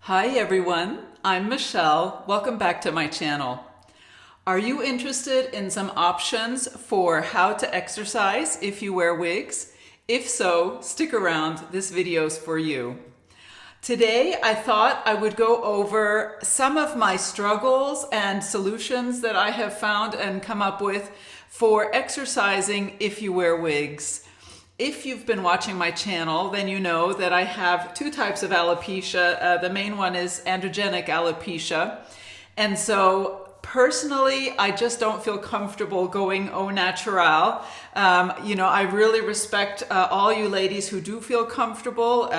Hi everyone, I'm Michelle. Welcome back to my channel. Are you interested in some options for how to exercise if you wear wigs? If so, stick around, this video's for you. Today I thought I would go over some of my struggles and solutions that I have found and come up with for exercising if you wear wigs. If you've been watching my channel, then you know that I have two types of alopecia. The main one is androgenic alopecia. And so personally, I just don't feel comfortable going au natural. I really respect all you ladies who do feel comfortable,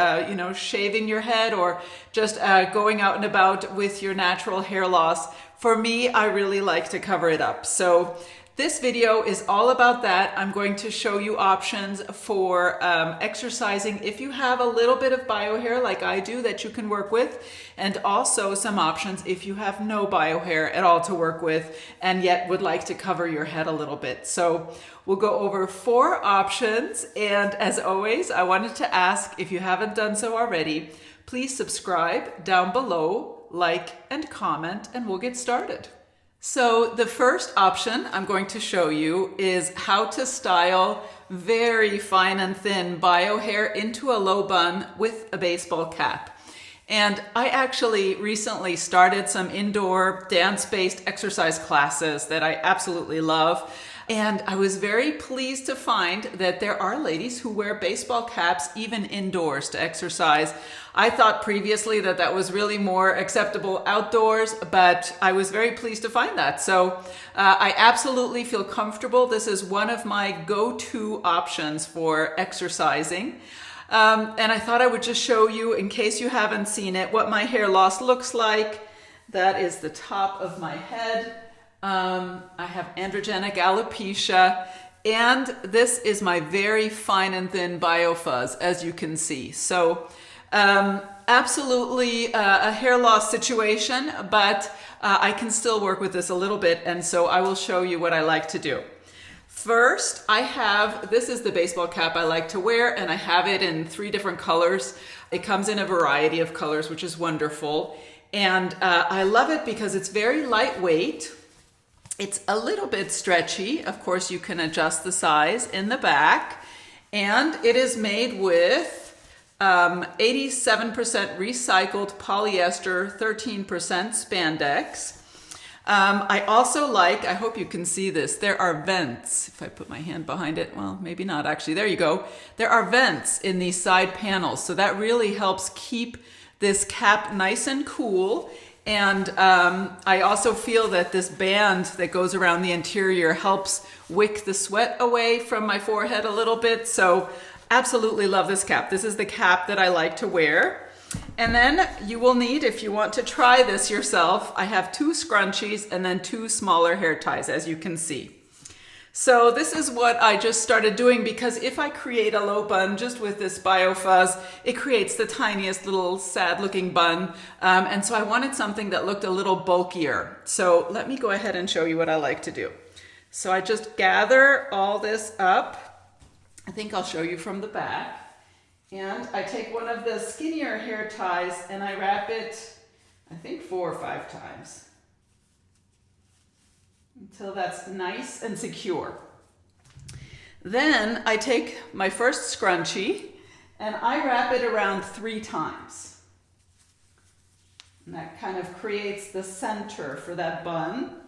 shaving your head or just going out and about with your natural hair loss. For me, I really like to cover it up. So this video is all about that. I'm going to show you options for exercising if you have a little bit of bio hair like I do that you can work with, and also some options if you have no bio hair at all to work with and yet would like to cover your head a little bit. So we'll go over 4 options, and as always, I wanted to ask, if you haven't done so already, please subscribe down below, like and comment, and we'll get started. So the first option I'm going to show you is how to style very fine and thin bio hair into a low bun with a baseball cap. And I actually recently started some indoor dance-based exercise classes that I absolutely love. And I was very pleased to find that there are ladies who wear baseball caps even indoors to exercise. I thought previously that that was really more acceptable outdoors, but I was very pleased to find that. So I absolutely feel comfortable. This is one of my go-to options for exercising. And I thought I would just show you, in case you haven't seen it, what my hair loss looks like. That is the top of my head. I have androgenic alopecia, and this is my very fine and thin biofuzz, as you can see. So absolutely a hair loss situation, but I can still work with this a little bit, and so I will show you what I like to do. First, this is the baseball cap I like to wear, and I have it in 3 different colors. It comes in a variety of colors, which is wonderful. And I love it because it's very lightweight. It's a little bit stretchy. Of course, you can adjust the size in the back. And it is made with 87% recycled polyester, 13% spandex. I also like, I hope you can see this, there are vents. If I put my hand behind it, well, maybe not actually. There you go. There are vents in these side panels. So that really helps keep this cap nice and cool. And I also feel that this band that goes around the interior helps wick the sweat away from my forehead a little bit. So absolutely love this cap. This is the cap that I like to wear. And then you will need, if you want to try this yourself, I have 2 scrunchies and then 2 smaller hair ties, as you can see. So this is what I just started doing, because if I create a low bun just with this biofuzz, it creates the tiniest little sad looking bun. And so I wanted something that looked a little bulkier. So let me go ahead and show you what I like to do. So I just gather all this up. I think I'll show you from the back. And I take one of the skinnier hair ties and I wrap it, I think 4 or 5 times, until that's nice and secure. Then I take my first scrunchie and I wrap it around 3 times. And that kind of creates the center for that bun.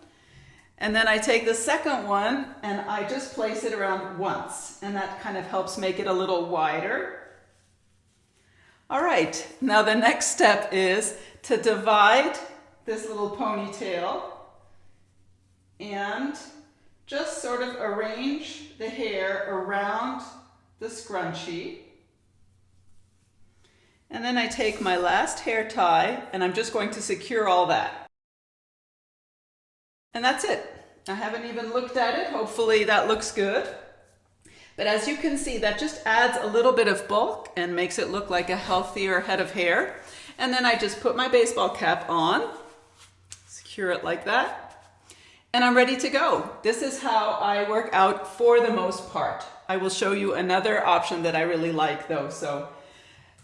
And then I take the second one and I just place it around once, and that kind of helps make it a little wider. All right, now the next step is to divide this little ponytail and just sort of arrange the hair around the scrunchie. And then I take my last hair tie and I'm just going to secure all that. And that's it. I haven't even looked at it. Hopefully that looks good. But as you can see, that just adds a little bit of bulk and makes it look like a healthier head of hair. And then I just put my baseball cap on, secure it like that, and I'm ready to go. This is how I work out for the most part. I will show you another option that I really like though. So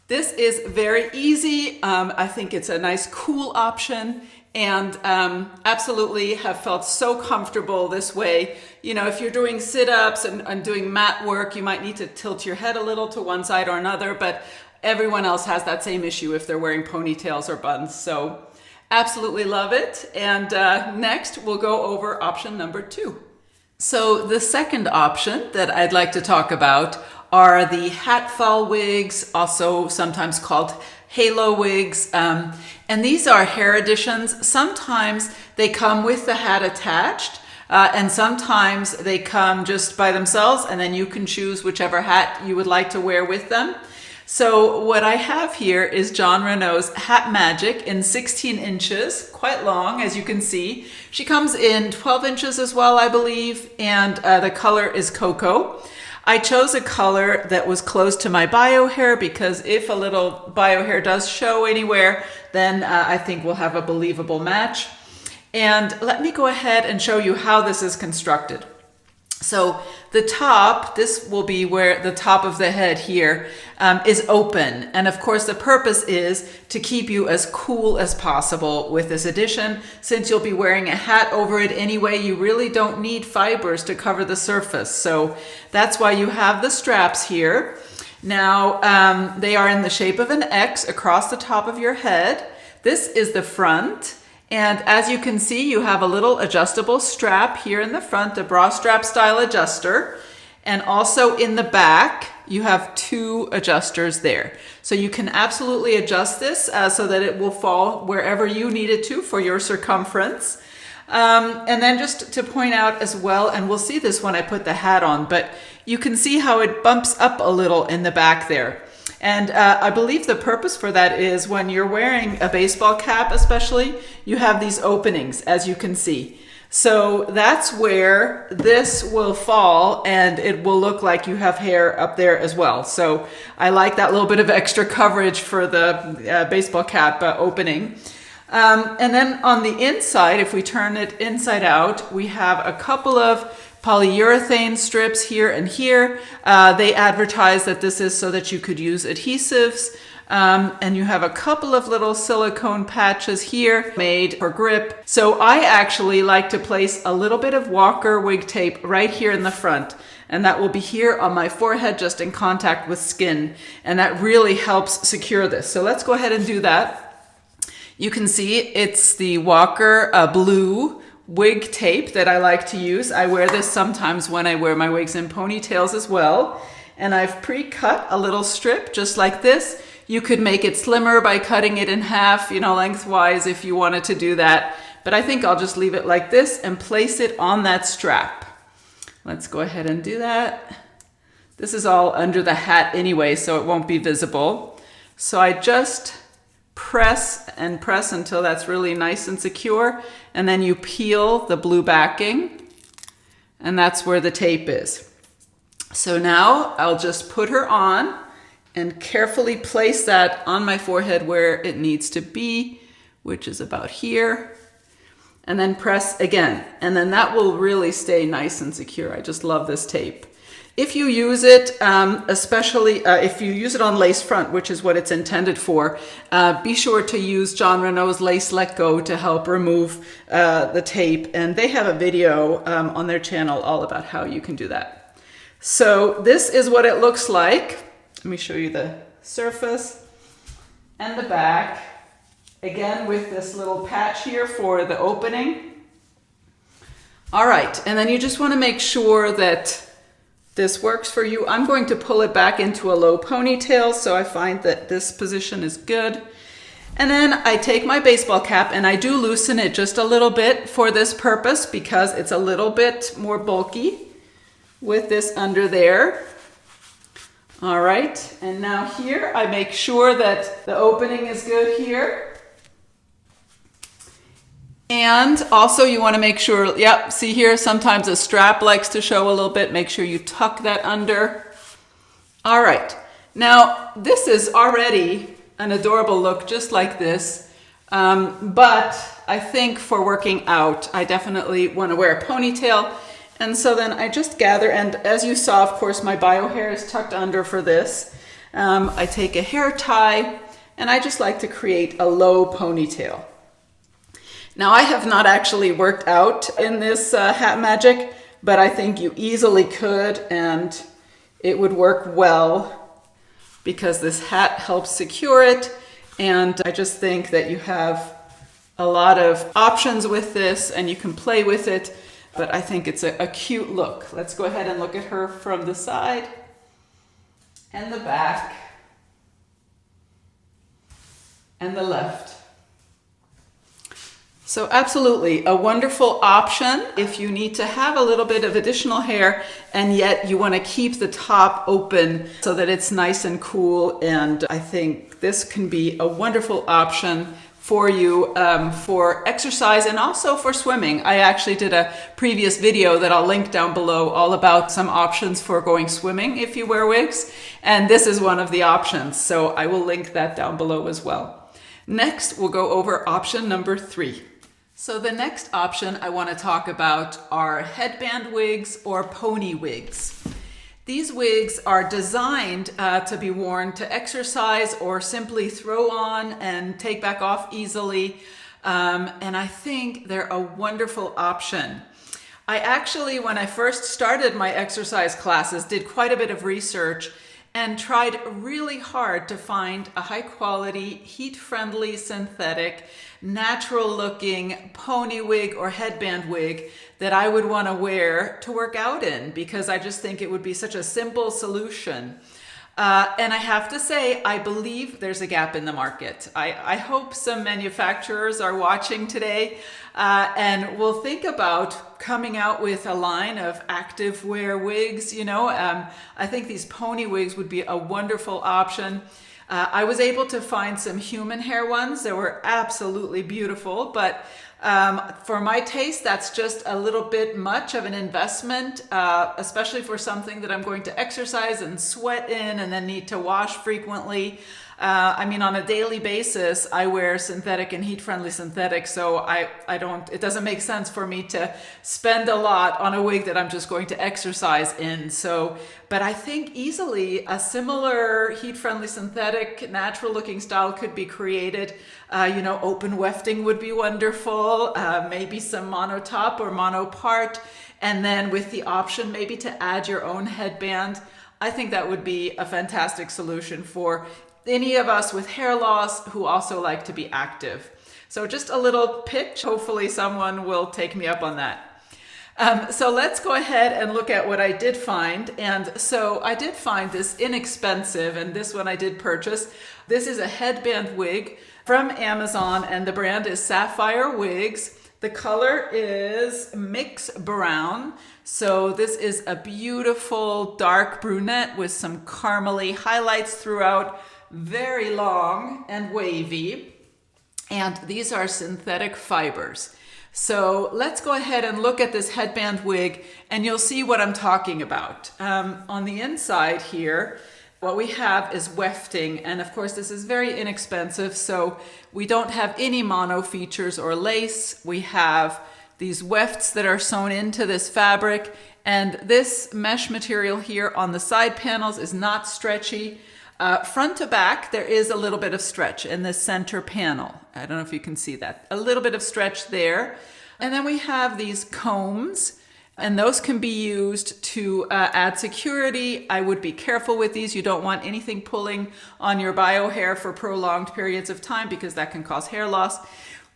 This is very easy. I think it's a nice, cool option, and absolutely have felt so comfortable this way. You know, if you're doing sit-ups and doing mat work, you might need to tilt your head a little to one side or another, but everyone else has that same issue if they're wearing ponytails or buns. So absolutely love it. And next we'll go over option number 2. So the second option that I'd like to talk about are the hat fall wigs, also sometimes called halo wigs. And these are hair additions. Sometimes they come with the hat attached, and sometimes they come just by themselves, and then you can choose whichever hat you would like to wear with them. So what I have here is Jon Renau's Hat Magic in 16 inches, quite long, as you can see. She comes in 12 inches as well, I believe, and the color is cocoa. I chose a color that was close to my bio hair because if a little bio hair does show anywhere, then I think we'll have a believable match. And let me go ahead and show you how this is constructed. So the top, this will be where the top of the head here is open. And of course the purpose is to keep you as cool as possible with this addition. Since you'll be wearing a hat over it anyway, you really don't need fibers to cover the surface. So that's why you have the straps here. Now they are in the shape of an X across the top of your head. This is the front. And as you can see, you have a little adjustable strap here in the front, a bra strap style adjuster. And also in the back, you have 2 adjusters there. So you can absolutely adjust this so that it will fall wherever you need it to for your circumference. And then just to point out as well, and we'll see this when I put the hat on, but you can see how it bumps up a little in the back there. And I believe the purpose for that is when you're wearing a baseball cap especially, you have these openings, as you can see. So that's where this will fall and it will look like you have hair up there as well. So I like that little bit of extra coverage for the baseball cap opening. And then on the inside, if we turn it inside out, we have a couple of polyurethane strips here and here. They advertise that this is so that you could use adhesives. And you have a couple of little silicone patches here made for grip. So I actually like to place a little bit of Walker wig tape right here in the front. And that will be here on my forehead, just in contact with skin. And that really helps secure this. So let's go ahead and do that. You can see it's the Walker blue wig tape that I like to use. I wear this sometimes when I wear my wigs in ponytails as well. And I've pre-cut a little strip just like this. You could make it slimmer by cutting it in half, you know, lengthwise if you wanted to do that. But I think I'll just leave it like this and place it on that strap. Let's go ahead and do that. This is all under the hat anyway, so it won't be visible. So I just press and press until that's really nice and secure. And then you peel the blue backing, and that's where the tape is. So now I'll just put her on and carefully place that on my forehead where it needs to be, which is about here. And then press again. And then that will really stay nice and secure. I just love this tape. If you use it, especially if you use it on lace front, which is what it's intended for, be sure to use Jon Renau's Lace Let Go to help remove the tape. And they have a video on their channel all about how you can do that. So this is what it looks like. Let me show you the surface and the back. Again, with this little patch here for the opening. All right, and then you just want to make sure that this works for you. I'm going to pull it back into a low ponytail, so I find that this position is good. And then I take my baseball cap and I do loosen it just a little bit for this purpose because it's a little bit more bulky with this under there. All right, and now here I make sure that the opening is good here. And also you want to make sure, yep, see here, sometimes a strap likes to show a little bit. Make sure you tuck that under. All right, now this is already an adorable look just like this. But I think for working out, I definitely want to wear a ponytail. And so then I just gather, and as you saw, of course, my bio hair is tucked under for this. I take a hair tie, and I just like to create a low ponytail. Now, I have not actually worked out in this hat magic, but I think you easily could, and it would work well because this hat helps secure it. And I just think that you have a lot of options with this and you can play with it, but I think it's a cute look. Let's go ahead and look at her from the side and the back and the left. So absolutely a wonderful option if you need to have a little bit of additional hair and yet you want to keep the top open so that it's nice and cool. And I think this can be a wonderful option for you for exercise and also for swimming. I actually did a previous video that I'll link down below all about some options for going swimming if you wear wigs. And this is one of the options. So I will link that down below as well. Next, we'll go over option number 3. So the next option I want to talk about are headband wigs or pony wigs. These wigs are designed to be worn to exercise or simply throw on and take back off easily. And I think they're a wonderful option. I actually, when I first started my exercise classes, did quite a bit of research and tried really hard to find a high quality, heat-friendly, synthetic, natural-looking pony wig or headband wig that I would want to wear to work out in, because I just think it would be such a simple solution. And I have to say, I believe there's a gap in the market. I hope some manufacturers are watching today and will think about coming out with a line of active wear wigs. You know, I think these pony wigs would be a wonderful option. I was able to find some human hair ones that were absolutely beautiful, but for my taste, that's just a little bit much of an investment, especially for something that I'm going to exercise and sweat in and then need to wash frequently. I mean, on a daily basis, I wear synthetic and heat-friendly synthetic, so it doesn't make sense for me to spend a lot on a wig that I'm just going to exercise in. So, but I think easily a similar heat-friendly synthetic, natural-looking style could be created. You know, open wefting would be wonderful, maybe some mono top or mono part, and then with the option maybe to add your own headband. I think that would be a fantastic solution for any of us with hair loss who also like to be active. So just a little pitch. Hopefully someone will take me up on that. So let's go ahead and look at what I did find. And so I did find this inexpensive, and this one I did purchase. This is a headband wig from Amazon, and the brand is Sapphire Wigs. The color is mix brown. So this is a beautiful dark brunette with some caramely highlights throughout, very long and wavy. And these are synthetic fibers. So let's go ahead and look at this headband wig and you'll see what I'm talking about. On the inside here, what we have is wefting, and of course this is very inexpensive, so we don't have any mono features or lace. We have these wefts that are sewn into this fabric, and this mesh material here on the side panels is not stretchy. Front to back, there is a little bit of stretch in the center panel. I don't know if you can see that. A little bit of stretch there. And then we have these combs, and those can be used to add security. I would be careful with these. You don't want anything pulling on your bio hair for prolonged periods of time because that can cause hair loss.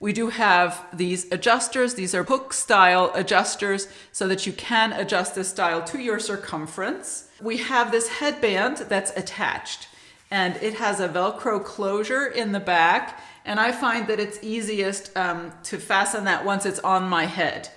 We do have these adjusters. These are hook style adjusters so that you can adjust this style to your circumference. We have this headband that's attached, and it has a Velcro closure in the back. And I find that it's easiest to fasten that once it's on my head.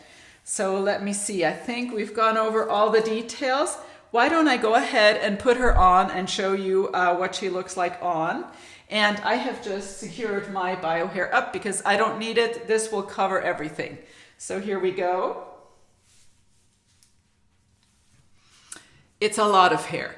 So let me see, I think we've gone over all the details. Why don't I go ahead and put her on and show you what she looks like on. And I have just secured my bio hair up because I don't need it. This will cover everything. So here we go. It's a lot of hair.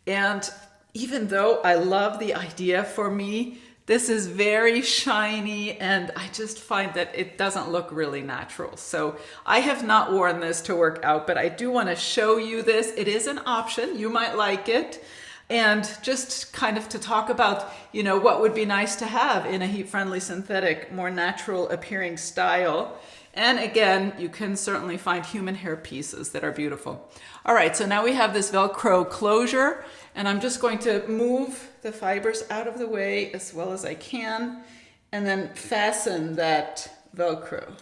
And even though I love the idea, for me, this is very shiny and I just find that it doesn't look really natural. So I have not worn this to work out, but I do want to show you this. It is an option. You might like it. and just kind of to talk about, you know, what would be nice to have in a heat-friendly synthetic, more natural appearing style. And again, you can certainly find human hair pieces that are beautiful. All right, so now we have this Velcro closure, and I'm just going to move the fibers out of the way as well as I can, and then fasten that Velcro.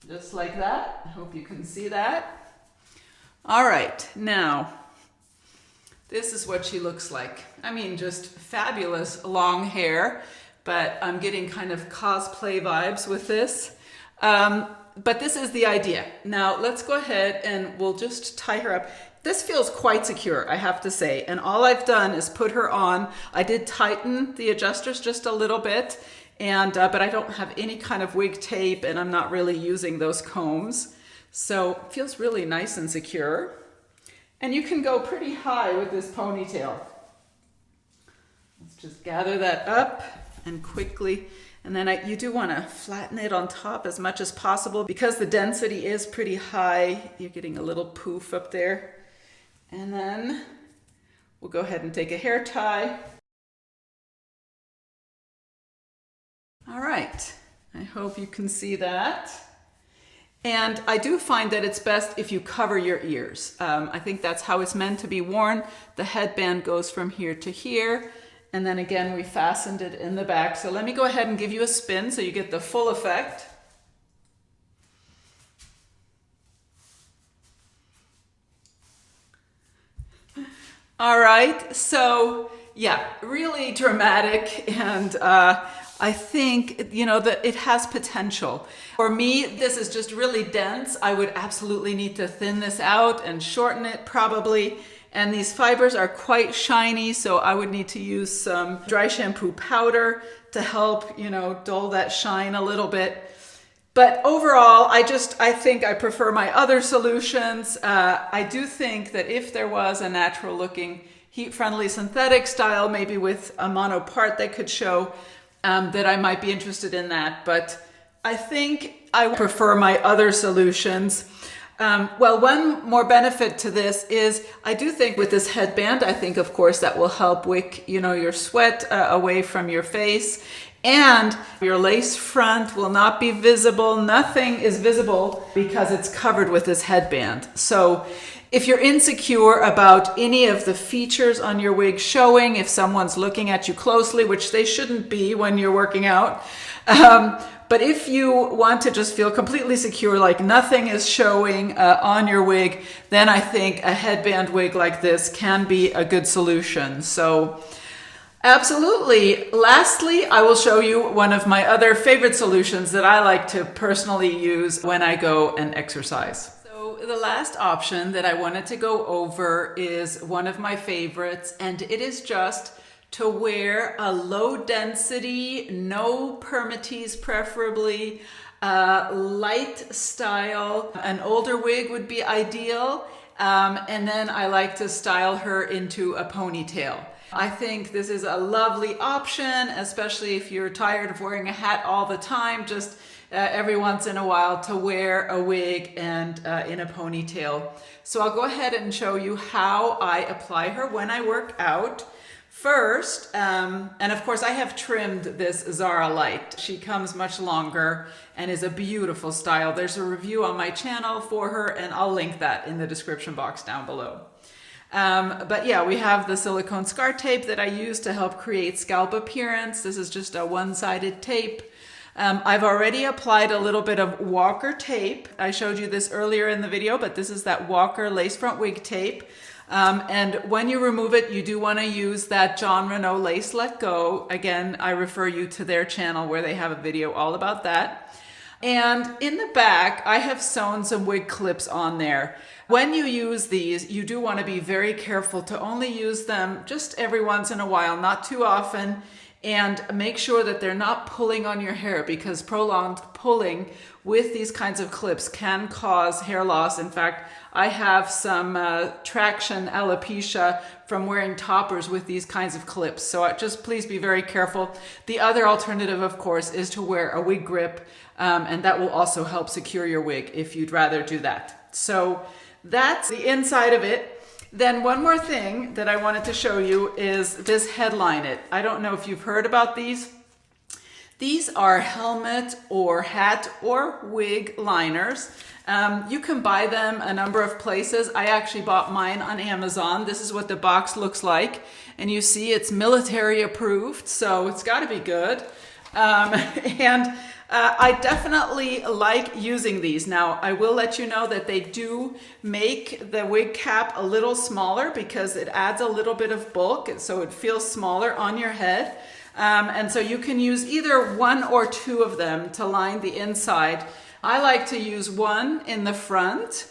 Just like that. I hope you can see that. All right, now, this is what she looks like. I mean, just fabulous long hair, but I'm getting kind of cosplay vibes with this. But this is the idea. Now, let's go ahead and we'll just tie her up. This feels quite secure, I have to say, and all I've done is put her on. I did tighten the adjusters just a little bit, and but I don't have any kind of wig tape, and I'm not really using those combs. So it feels really nice and secure. And you can go pretty high with this ponytail. Let's just gather that up and quickly, and then you do want to flatten it on top as much as possible because the density is pretty high. You're getting a little poof up there. And then we'll go ahead and take a hair tie. All right, I hope you can see that. And I do find that it's best if you cover your ears. I think that's how it's meant to be worn. The headband goes from here to here. And then again, we fastened it in the back. So let me go ahead and give you a spin so you get the full effect. All right, so yeah, really dramatic, and I think, you know, that it has potential. For me, this is just really dense. I would absolutely need to thin this out and shorten it probably. And these fibers are quite shiny, so I would need to use some dry shampoo powder to help, you know, dull that shine a little bit. But overall, I think I prefer my other solutions. I do think that if there was a natural looking heat-friendly synthetic style, maybe with a mono part that could show, that I might be interested in that. But I think I prefer my other solutions. Well, one more benefit to this is I do think with this headband, I think, of course, that will help wick, you know, your sweat away from your face. And your lace front will not be visible. Nothing is visible because it's covered with this headband. So if you're insecure about any of the features on your wig showing, if someone's looking at you closely, which they shouldn't be when you're working out, but if you want to just feel completely secure, like nothing is showing on your wig, then I think a headband wig like this can be a good solution. So absolutely. Lastly, I will show you one of my other favorite solutions that I like to personally use when I go and exercise. So the last option that I wanted to go over is one of my favorites, and it is just to wear a low density, no permatease preferably, light style. An older wig would be ideal. And then I like to style her into a ponytail. I think this is a lovely option, especially if you're tired of wearing a hat all the time, just every once in a while to wear a wig and in a ponytail. So I'll go ahead and show you how I apply her when I work out. First, and of course I have trimmed this Zara Lite. She comes much longer and is a beautiful style. There's a review on my channel for her, and I'll link that in the description box down below. But yeah, we have the silicone scar tape that I use to help create scalp appearance. This is just a one-sided tape. I've already applied a little bit of Walker tape. I showed you this earlier in the video, but this is that Walker lace front wig tape. And when you remove it, you do want to use that Jon Renau Lace Let Go. Again, I refer you to their channel where they have a video all about that. And in the back, I have sewn some wig clips on there. When you use these, you do want to be very careful to only use them just every once in a while, not too often, and make sure that they're not pulling on your hair, because prolonged pulling with these kinds of clips can cause hair loss. In fact, I have some traction alopecia from wearing toppers with these kinds of clips. So just please be very careful. The other alternative, of course, is to wear a wig grip, and that will also help secure your wig if you'd rather do that. So that's the inside of it. Then one more thing that I wanted to show you is this Headline It. I don't know if you've heard about these. These are helmet or hat or wig liners. You can buy them a number of places. I actually bought mine on Amazon. This is what the box looks like. And you see it's military approved, so it's got to be good. I definitely like using these. Now, I will let you know that they do make the wig cap a little smaller because it adds a little bit of bulk, so it feels smaller on your head. And so you can use either one or two of them to line the inside. I like to use one in the front.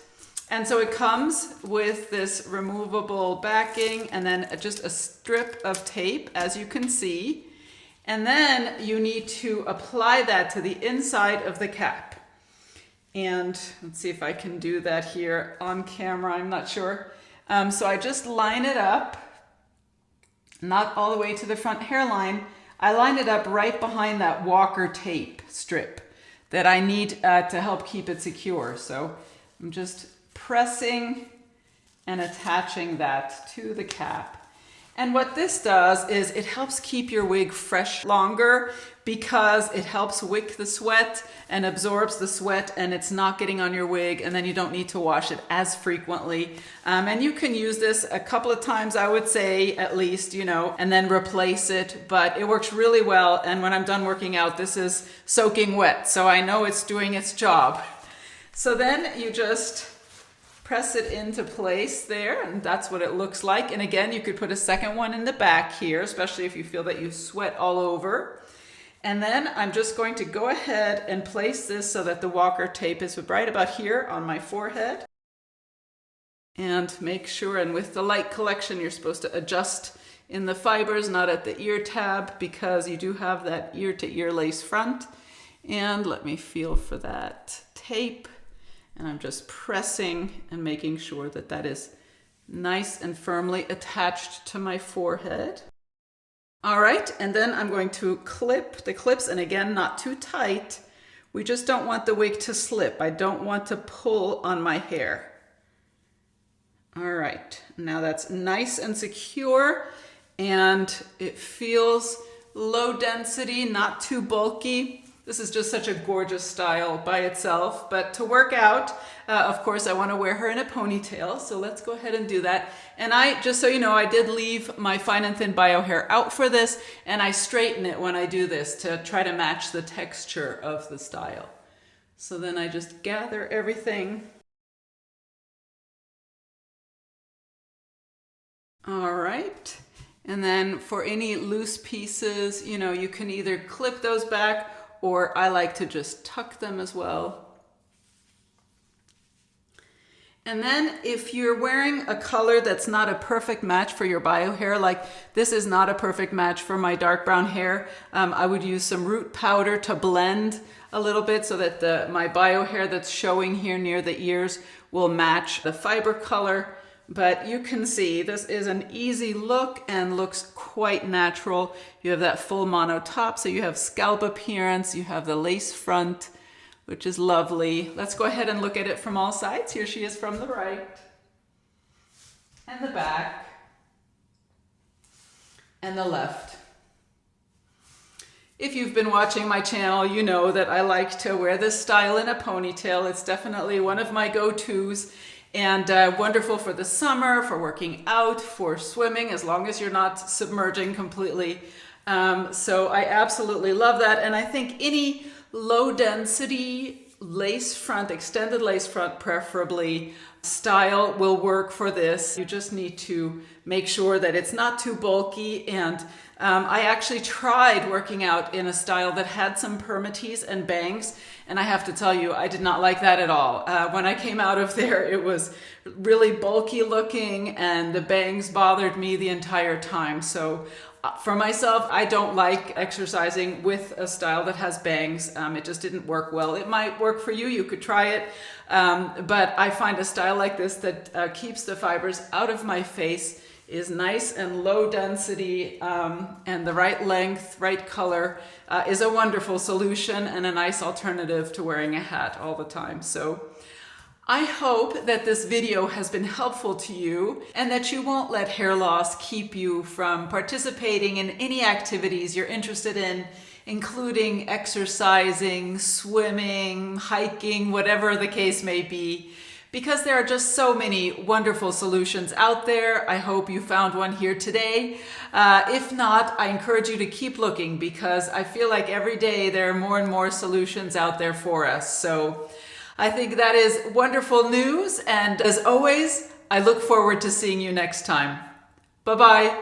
And so it comes with this removable backing and then just a strip of tape, as you can see. And then you need to apply that to the inside of the cap. And let's see if I can do that here on camera, I'm not sure. So I just line it up, not all the way to the front hairline. I line it up right behind that walker tape strip that I need to help keep it secure. So I'm just pressing and attaching that to the cap. And what this does is it helps keep your wig fresh longer because it helps wick the sweat and absorbs the sweat, and it's not getting on your wig, and then you don't need to wash it as frequently. And you can use this a couple of times, I would say, at least, you know, and then replace it. But it works really well, and when I'm done working out, this is soaking wet, so I know it's doing its job. So then you just press it into place there, and that's what it looks like. And again, you could put a second one in the back here, especially if you feel that you sweat all over. And then I'm just going to go ahead and place this so that the walker tape is right about here on my forehead. And make sure, and with the light collection, you're supposed to adjust in the fibers, not at the ear tab, because you do have that ear to ear lace front. And let me feel for that tape. And I'm just pressing and making sure that that is nice and firmly attached to my forehead. All right, and then I'm going to clip the clips, and again, not too tight. We just don't want the wig to slip. I don't want to pull on my hair. All right, now that's nice and secure, and it feels low density, not too bulky. This is just such a gorgeous style by itself, but to work out, of course, I want to wear her in a ponytail, so let's go ahead and do that. And I, just so you know, I did leave my fine and thin bio hair out for this, and I straighten it when I do this to try to match the texture of the style. So then I just gather everything. All right. And then for any loose pieces, you know, you can either clip those back, or I like to just tuck them as well. And then if you're wearing a color that's not a perfect match for your bio hair, like this is not a perfect match for my dark brown hair, I would use some root powder to blend a little bit so that my bio hair that's showing here near the ears will match the fiber color. But you can see this is an easy look and looks quite natural. You have that full mono top, so you have scalp appearance, you have the lace front, which is lovely. Let's go ahead and look at it from all sides. Here she is from the right and the back and the left. If you've been watching my channel, you know that I like to wear this style in a ponytail. It's definitely one of my go-tos. And wonderful for the summer, for working out, for swimming, as long as you're not submerging completely. So I absolutely love that. And I think any low density lace front, extended lace front preferably, style will work for this. You just need to make sure that it's not too bulky. And I actually tried working out in a style that had some permatease and bangs, and I have to tell you, I did not like that at all. When I came out of there, it was really bulky looking, and the bangs bothered me the entire time. So for myself, I don't like exercising with a style that has bangs. It just didn't work well. It might work for you, you could try it. But I find a style like this that keeps the fibers out of my face, is nice and low density, and the right length, right color, is a wonderful solution and a nice alternative to wearing a hat all the time. So I hope that this video has been helpful to you and that you won't let hair loss keep you from participating in any activities you're interested in, including exercising, swimming, hiking, whatever the case may be, because there are just so many wonderful solutions out there. I hope you found one here today. If not, I encourage you to keep looking because I feel like every day there are more and more solutions out there for us. So I think that is wonderful news, and as always, I look forward to seeing you next time. Bye-bye.